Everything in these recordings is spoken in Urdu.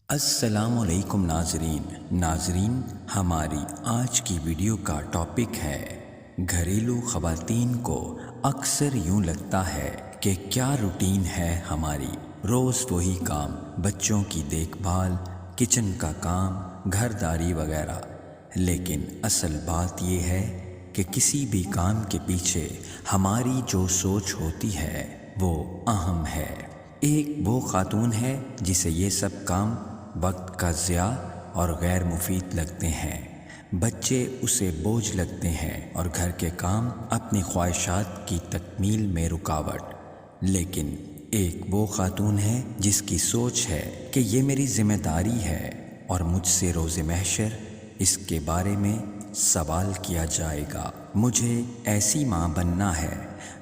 السلام علیکم ناظرین ہماری آج کی ویڈیو کا ٹاپک ہے گھریلو خواتین کو اکثر یوں لگتا ہے کہ کیا روٹین ہے ہماری، روز وہی کام، بچوں کی دیکھ بھال، کچن کا کام، گھرداری وغیرہ۔ لیکن اصل بات یہ ہے کہ کسی بھی کام کے پیچھے ہماری جو سوچ ہوتی ہے وہ اہم ہے۔ ایک وہ خاتون ہے جسے یہ سب کام وقت کا ضیاع اور غیر مفید لگتے ہیں، بچے اسے بوجھ لگتے ہیں اور گھر کے کام اپنی خواہشات کی تکمیل میں رکاوٹ۔ لیکن ایک وہ خاتون ہے جس کی سوچ ہے کہ یہ میری ذمہ داری ہے اور مجھ سے روز محشر اس کے بارے میں سوال کیا جائے گا۔ مجھے ایسی ماں بننا ہے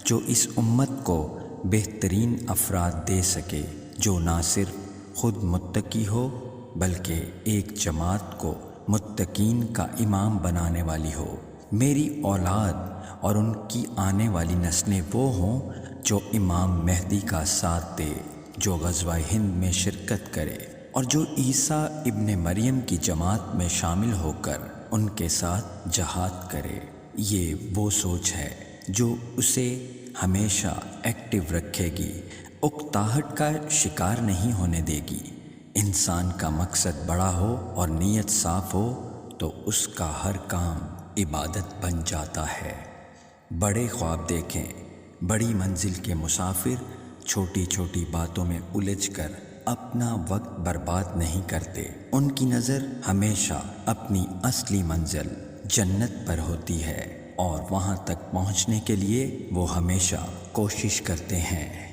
جو اس امت کو بہترین افراد دے سکے، جو نہ صرف خود متقی ہو بلکہ ایک جماعت کو متقین کا امام بنانے والی ہو۔ میری اولاد اور ان کی آنے والی نسلیں وہ ہوں جو امام مہدی کا ساتھ دے، جو غزوہ ہند میں شرکت کرے اور جو عیسیٰ ابن مریم کی جماعت میں شامل ہو کر ان کے ساتھ جہاد کرے۔ یہ وہ سوچ ہے جو اسے ہمیشہ ایکٹیو رکھے گی، اکتاہٹ کا شکار نہیں ہونے دے گی۔ انسان کا مقصد بڑا ہو اور نیت صاف ہو تو اس کا ہر کام عبادت بن جاتا ہے۔ بڑے خواب دیکھیں، بڑی منزل کے مسافر چھوٹی چھوٹی باتوں میں الجھ کر اپنا وقت برباد نہیں کرتے۔ ان کی نظر ہمیشہ اپنی اصلی منزل جنت پر ہوتی ہے اور وہاں تک پہنچنے کے لیے وہ ہمیشہ کوشش کرتے ہیں۔